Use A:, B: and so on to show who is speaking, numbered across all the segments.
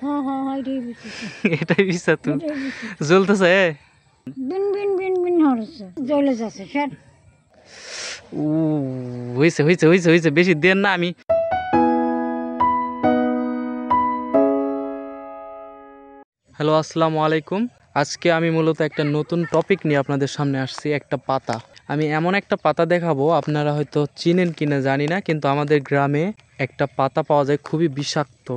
A: হ্যাঁ হ্যাঁ হ্যাঁ, এটাই বিচিত্র।
B: এটাই বিষাতু
A: এটাই বিচিত্র।
B: জ্বলতেছে।
A: বিন বিন বিন বিন হচ্ছে, জ্বলে যাচ্ছে স্যার।
B: উ হয়েছে হয়েছে হয়েছে হয়েছে, বেশি দেন না আমি। হ্যালো, আসসালামু আলাইকুম। আজকে আমি মূলত একটা নতুন টপিক নিয়ে আপনাদের সামনে আসছি। একটা পাতা, আমি এমন একটা পাতা দেখাবো, আপনারা হয়তো চিনেন কিনা জানি না, কিন্তু আমাদের গ্রামে একটা পাতা পাওয়া যায় খুবই বিষাক্ত।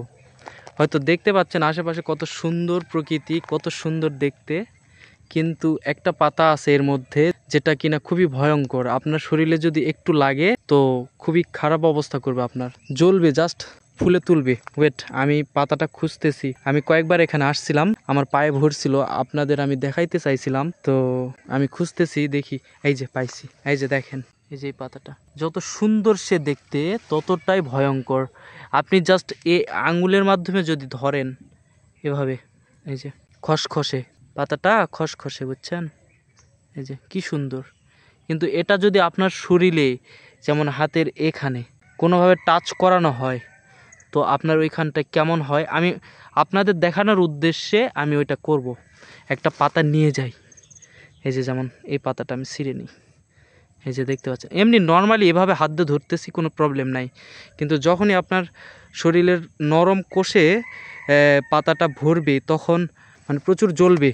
B: হয়তো দেখতে পাচ্ছেন আশেপাশে কত সুন্দর প্রকৃতি, কত সুন্দর দেখতে, কিন্তু একটা পাতা আছে এর মধ্যে যেটা কিনা খুবই ভয়ঙ্কর। আপনার শরীরে যদি একটু লাগে তো খুবই খারাপ অবস্থা করবে, আপনার জ্বলবে, জাস্ট ফুলে তুলবে। ওয়েট, আমি পাতাটা খুঁজতেছি। আমি কয়েকবার এখানে আসছিলাম, আমার পায়ে ভরছিল, আপনাদের আমি দেখাইতে চাইছিলাম, তো আমি খুঁজতেছি, দেখি এই যে পাইছি। এই যে দেখেন, এই যে এই পাতাটা যত সুন্দর সে দেখতে ততটাই ভয়ঙ্কর। আপনি জাস্ট আঙ্গুলের মাধ্যমে যদি ধরেন এভাবে, এই যে খসখসে পাতাটা, খসখসে, বুঝছেন? এই যে কি সুন্দর। কিন্তু এটা যদি আপনার শরীরে, যেমন হাতের এখানে কোনোভাবে টাচ করানো হয় তো আপনার ওইখানটা কেমন হয়, আমি আপনাদের দেখানোর উদ্দেশ্যে আমি ওইটা করব। একটা পাতা নিয়ে যাই, এই যে যেমন এই পাতাটা আমি ছিঁড়ে নিই, এই যে দেখতে পাচ্ছেন। এমনি নর্মালি এভাবে হাত দিয়ে ধরতেছি, কোনো প্রবলেম নাই, কিন্তু যখনই আপনার শরীরের নরম কোষে পাতাটা ভরবে তখন মানে প্রচুর জ্বলবে।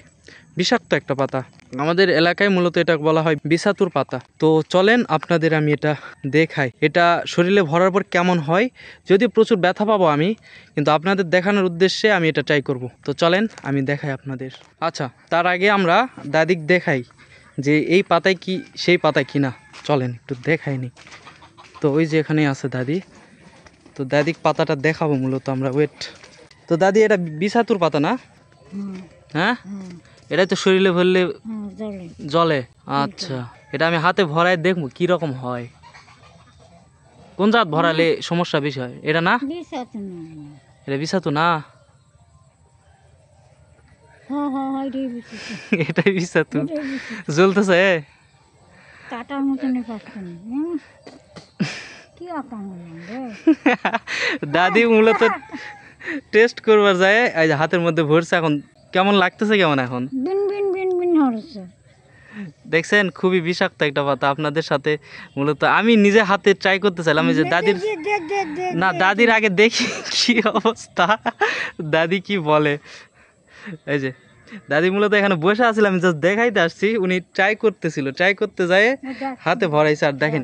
B: বিষাক্ত একটা পাতা, আমাদের এলাকায় মূলত এটা বলা হয় বিষাতুর পাতা। তো চলেন আপনাদের আমি এটা দেখাই, এটা শরীরে ভরার পর কেমন হয়। যদি প্রচুর ব্যথা পাবো আমি, কিন্তু আপনাদের দেখানোর উদ্দেশ্যে আমি এটা ট্রাই করব। তো চলেন আমি দেখাই আপনাদের। আচ্ছা, তার আগে আমরা দাদিক দেখাই যে এই পাতায় কি সেই পাতায় কিনা। চলেন একটু দেখাইনি। তো ওই যে এখানে আছে দাদি, তো দাদিক পাতাটা দেখাবো মূলত আমরা। ওয়েট, তো দাদি এটা বিষাতুর পাতা না? হ্যাঁ, এটাই তো শরীরে ভরলে জলে। আচ্ছা, এটা আমি হাতে ভরাই দেখবো কি রকম হয়, কোন জাত ভরালে সমস্যা বেশি হয়। এটা না, এটা বিষাতু না, এটাই বিষাতু জ্বলতেছে।
A: কাটার মতন
B: দাদি মূলত টেস্ট করবার যায়, এই যে হাতের মধ্যে ভরছে, এখন কেমন লাগতেছে, কেমন এখন
A: বিন বিন বিন বিন হচ্ছে।
B: দেখছেন, খুবই বিষাক্ত একটা পাতা। আপনাদের সাথে মূলত আমি নিজে হাতে ট্রাই করতে চাইলাম, এই যে দাদির না, দাদির আগে দেখি কি অবস্থা, দাদি কি বলে। এই যে দাদি মূলত এখানে বসে আসছিল, আমি জাস্ট দেখাইতে আসছি, উনি ট্রাই করতেছিল, ট্রাই করতে যায় হাতে ভরাইছে। আর দেখেন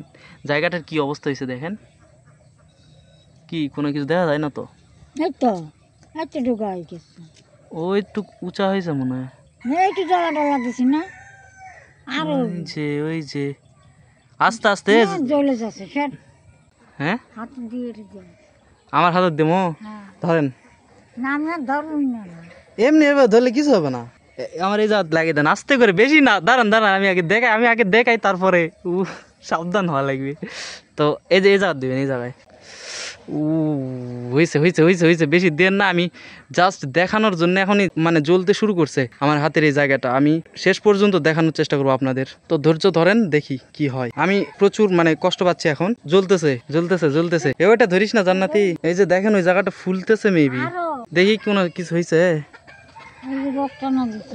B: জায়গাটার কি অবস্থা হয়েছে, দেখেন কি কোনো কিছু দেখা যায় না তো।
A: এই তো এত ঢুকা হয়ে গেছে,
B: ও একটু উঁচা হয়েছে মনে হয়,
A: একটু জ্বালা ডলা দিছি না, আর
B: ওই যে আস্তে আস্তে
A: জ্বলে যাচ্ছে স্যার।
B: হ্যাঁ,
A: হাত দিয়ে
B: আমার হাতে দেবো, ধরেন
A: না, আমি আর ধরবই না।
B: এমনি এবার ধরলে কিছু হবে না, আমার এই জাত লাগে দেন, আস্তে করে, বেশি না। দাঁড়ান দাঁড়ান, আমি আগে দেখাই, তারপরে সাবধান হওয়া লাগবে। তো এই যে এই জাত দেবেন, এই জায়গায়। হয়েছে হয়েছে হয়েছে হয়েছে, বেশি দেন না, আমি জাস্ট দেখানোর জন্য এখনই মানে জ্বলতে শুরু করছে আমার হাতের এই জায়গাটা। আমি শেষ পর্যন্ত দেখানোর চেষ্টা করবো আপনাদের, তো ধৈর্য ধরেন, দেখি কি হয়। আমি প্রচুর মানে কষ্ট পাচ্ছি এখন, জ্বলতেছে জ্বলতেছে জ্বলতেছে। ওইটা ধরিস না জান্নাতি, এই যে দেখেন ওই জায়গাটা ফুলতেছে, মেবি দেখি কোনো কিছু হয়েছে।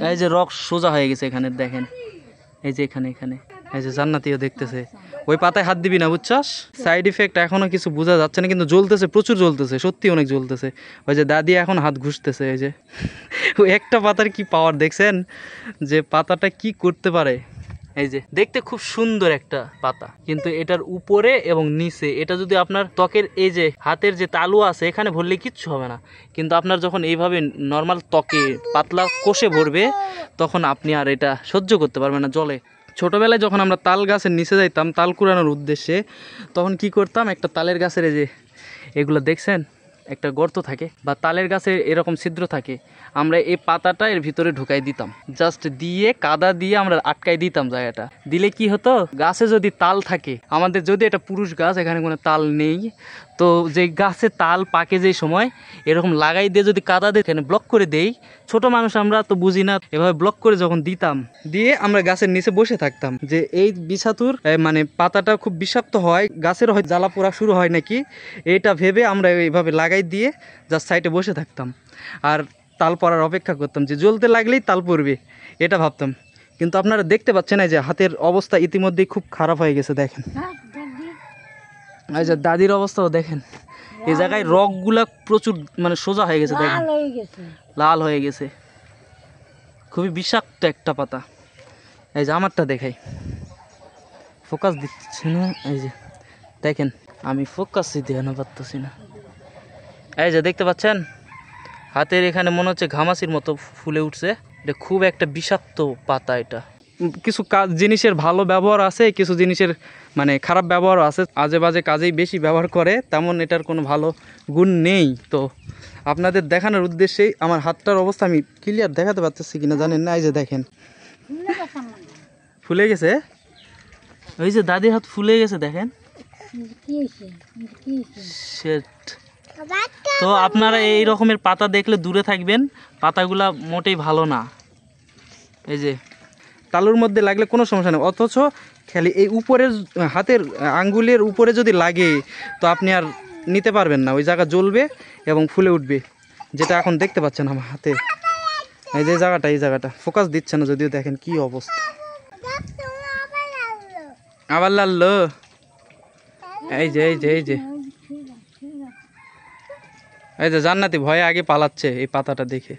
B: এই যে রক সোজা হয়ে গেছে এখানে, দেখেন এই যে এখানে এখানে, এই যে জান্নাতিও দেখতেছে। ওই পাতায় হাত দিবি না, বুঝছস? সাইড ইফেক্ট এখনো কিছু বোঝা যাচ্ছে না, কিন্তু জ্বলতেছে, প্রচুর জ্বলতেছে, সত্যি অনেক জ্বলতেছে। ওই যে দাদি এখন হাত ঘুষতেছে, এই যে ওই একটা পাতার কি পাওয়ার দেখছেন, যে পাতাটা কি করতে পারে। এই যে দেখতে খুব সুন্দর একটা পাতা, কিন্তু এটার উপরে এবং নিচে এটা যদি আপনার ত্বকের এই যে হাতের যে তালু আছে এখানে ভরলে কিচ্ছু হবে না, কিন্তু আপনার যখন এইভাবে নর্মাল ত্বকে পাতলা কোষে ভরবে তখন আপনি আর এটা সহ্য করতে পারবেন না, জলে। ছোটোবেলায় যখন আমরা তাল গাছের নিচে যাইতাম তাল কুড়ানোর উদ্দেশ্যে, তখন কি করতাম, একটা তালের গাছের এই যে এগুলো দেখছেন একটা গর্ত থাকে, বা তালের গাছে এরকম ছিদ্র থাকে, আমরা এই পাতাটা এর ভিতরে ঢুকাই দিতাম, জাস্ট দিয়ে কাদা দিয়ে আমরা আটকাই দিতাম জায়গাটা। দিলে কি হতো, গাছে যদি তাল থাকে, আমাদের যদি এটা পুরুষ গাছ, এখানে কোনো তাল নেই, তো যে গাছে তাল পাকে যে সময় এরকম লাগাই দিয়ে যদি কাদা দিয়ে এখানে ব্লক করে দেই, ছোট মানুষ আমরা তো বুঝি না, এভাবে ব্লক করে যখন দিতাম, দিয়ে আমরা গাছের নিচে বসে থাকতাম যে এই বিছাতুর মানে পাতাটা খুব বিষাক্ত হয়, গাছের হয় জ্বালা পোড়া শুরু হয় নাকি, এটা ভেবে আমরা এইভাবে লাগাই দিয়ে জাস্ট সাইডে বসে থাকতাম আর তাল পড়ার অপেক্ষা করতাম যে জ্বলতে লাগলেই তাল পড়বে, এটা ভাবতাম। কিন্তু আপনারা দেখতে পাচ্ছেন এই যে হাতের অবস্থা ইতিমধ্যেই খুব খারাপ হয়ে গেছে, দেখেন এই যে দাদির অবস্থাও দেখেন, এই জায়গায় রগগুলা প্রচুর মানে সোজা হয়ে গেছে, দেখেন লাল হয়ে গেছে, খুবই বিষাক্ত একটা পাতা। এই যে আমারটা দেখাই, ফোকাস দিচ্ছে না, এই যে দেখেন আমি ফোকাসই দেখানো পারতেছি না। এই যে দেখতে পাচ্ছেন হাতের এখানে মনে হচ্ছে ঘামাচির মতো ফুলে উঠছে, এটা খুব একটা বিষাক্ত পাতা। এটা কিছু জিনিসের ভালো ব্যবহার আছে, কিছু জিনিসের মানে খারাপ ব্যবহারও আছে, আজে বাজে কাজেই বেশি ব্যবহার করে, তেমন এটার কোনো ভালো গুণ নেই। তো আপনাদের দেখানোর উদ্দেশ্যেই আমার হাতটার অবস্থা আমি ক্লিয়ার দেখাতে পারতেছি কিনা জানেন না, এই যে দেখেন ফুলে গেছে, ওই যে দাদির হাত ফুলে গেছে দেখেন। তো আপনারা এই রকমের পাতা দেখলে দূরে থাকবেন, পাতাগুলা মোটেই ভালো না। এই যে তালুর মধ্যে লাগলে কোনো সমস্যা নেই, অথচ খালি এই উপরের হাতের আঙ্গুলের উপরে যদি লাগে তো আপনি আর নিতে পারবেন না, ওই জায়গা জ্বলবে এবং ফুলে উঠবে, যেটা এখন দেখতে পাচ্ছেন আমার হাতে। এই যে জায়গাটা, এই জায়গাটা ফোকাস দিচ্ছে না যদিও, দেখেন কি অবস্থা, আবার লাললো। এই যে এই যে এই যে এই যে জান্নাতি ভয়ে আগে পালাচ্ছে এই পাতাটা দেখে।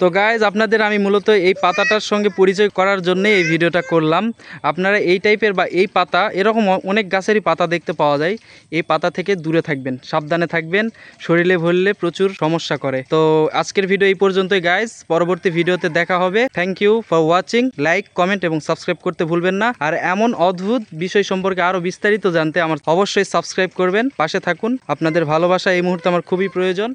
B: তো গাইজ আপনাদের আমি মূলত এই পাতাটার সঙ্গে পরিচয় করার জন্য এই ভিডিওটা করলাম। আপনারা এই টাইপের বা এই পাতা এরকম অনেক গাছেরই পাতা দেখতে পাওয়া যায়, এই পাতা থেকে দূরে থাকবেন, সাবধানে থাকবেন, শরীরে ভরলে প্রচুর সমস্যা করে। তো আজকের ভিডিও এই পর্যন্তই গাইজ, পরবর্তী ভিডিওতে দেখা হবে। Thank you for watching, like comment এবং সাবস্ক্রাইব করতে ভুলবেন না। আর এমন অদ্ভুত বিষয় সম্পর্কে আরও বিস্তারিত জানতে আমার অবশ্যই সাবস্ক্রাইব করবেন, পাশে থাকুন। আপনাদের ভালোবাসা এই মুহূর্তে আমার খুবই প্রয়োজন।